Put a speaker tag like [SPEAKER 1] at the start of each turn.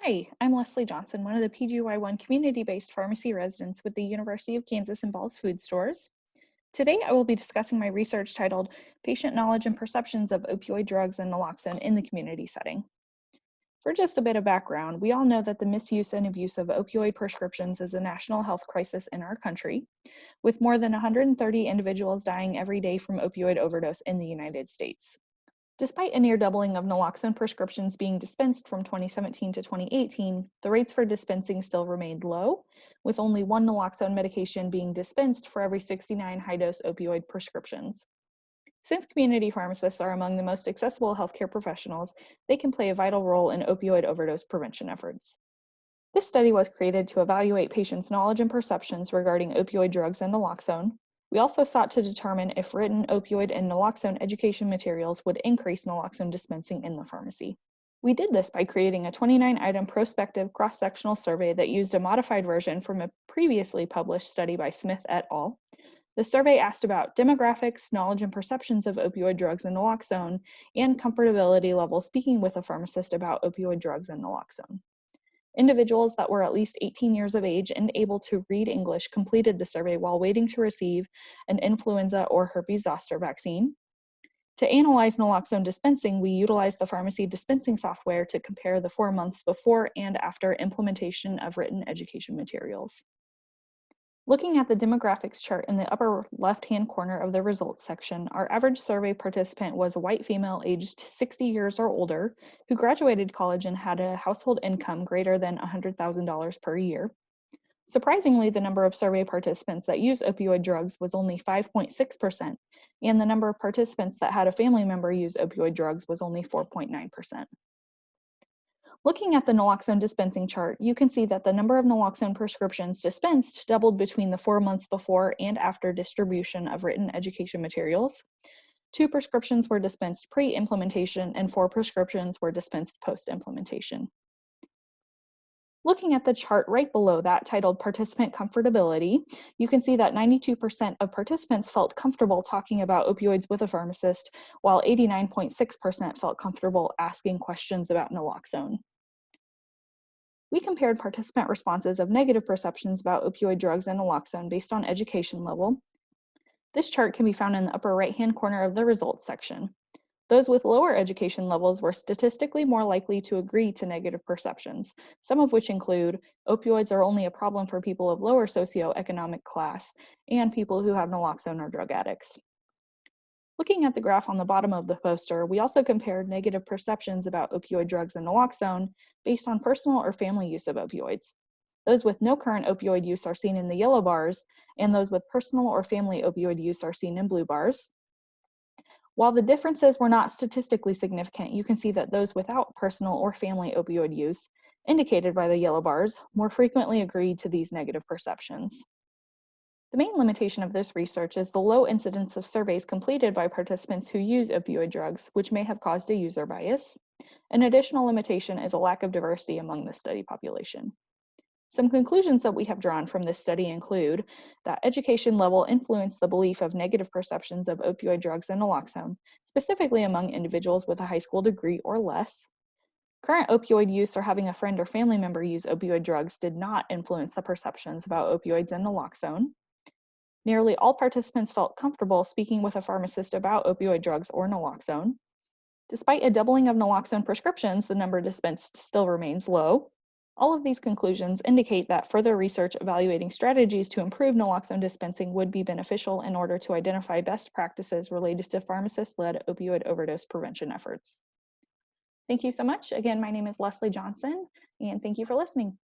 [SPEAKER 1] Hi, I'm Leslie Johnson, one of the PGY1 community-based pharmacy residents with the University of Kansas and Ball's Food Stores. Today, I will be discussing my research titled Patient Knowledge and Perceptions of Opioid Drugs and Naloxone in the Community Setting. For just a bit of background, we all know that the misuse and abuse of opioid prescriptions is a national health crisis in our country, with more than 130 individuals dying every day from opioid overdose in the United States. Despite a near doubling of naloxone prescriptions being dispensed from 2017 to 2018, the rates for dispensing still remained low, with only one naloxone medication being dispensed for every 69 high-dose opioid prescriptions. Since community pharmacists are among the most accessible healthcare professionals, they can play a vital role in opioid overdose prevention efforts. This study was created to evaluate patients' knowledge and perceptions regarding opioid drugs and naloxone. We also sought to determine if written opioid and naloxone education materials would increase naloxone dispensing in the pharmacy. We did this by creating a 29-item prospective cross-sectional survey that used a modified version from a previously published study by Smith et al. The survey asked about demographics, knowledge and perceptions of opioid drugs and naloxone, and comfortability level speaking with a pharmacist about opioid drugs and naloxone. Individuals that were at least 18 years of age and able to read English completed the survey while waiting to receive an influenza or herpes zoster vaccine. To analyze naloxone dispensing, we utilized the pharmacy dispensing software to compare the 4 months before and after implementation of written education materials. Looking at the demographics chart in the upper left-hand corner of the results section, our average survey participant was a white female aged 60 years or older who graduated college and had a household income greater than $100,000 per year. Surprisingly, the number of survey participants that used opioid drugs was only 5.6%, and the number of participants that had a family member use opioid drugs was only 4.9%. Looking at the naloxone dispensing chart, you can see that the number of naloxone prescriptions dispensed doubled between the 4 months before and after distribution of written education materials. 2 prescriptions were dispensed pre-implementation and 4 prescriptions were dispensed post-implementation. Looking at the chart right below that titled Participant Comfortability, you can see that 92% of participants felt comfortable talking about opioids with a pharmacist, while 89.6% felt comfortable asking questions about naloxone. We compared participant responses of negative perceptions about opioid drugs and naloxone based on education level. This chart can be found in the upper right-hand corner of the results section. Those with lower education levels were statistically more likely to agree to negative perceptions, some of which include opioids are only a problem for people of lower socioeconomic class and people who have naloxone or drug addicts. Looking at the graph on the bottom of the poster, we also compared negative perceptions about opioid drugs and naloxone based on personal or family use of opioids. Those with no current opioid use are seen in the yellow bars, and those with personal or family opioid use are seen in blue bars. While the differences were not statistically significant, you can see that those without personal or family opioid use, indicated by the yellow bars, more frequently agreed to these negative perceptions. The main limitation of this research is the low incidence of surveys completed by participants who use opioid drugs, which may have caused a user bias. An additional limitation is a lack of diversity among the study population. Some conclusions that we have drawn from this study include that education level influenced the belief of negative perceptions of opioid drugs and naloxone, specifically among individuals with a high school degree or less. Current opioid use or having a friend or family member use opioid drugs did not influence the perceptions about opioids and naloxone. Nearly all participants felt comfortable speaking with a pharmacist about opioid drugs or naloxone. Despite a doubling of naloxone prescriptions, the number dispensed still remains low. All of these conclusions indicate that further research evaluating strategies to improve naloxone dispensing would be beneficial in order to identify best practices related to pharmacist-led opioid overdose prevention efforts. Thank you so much. Again, my name is Leslie Johnson, and thank you for listening.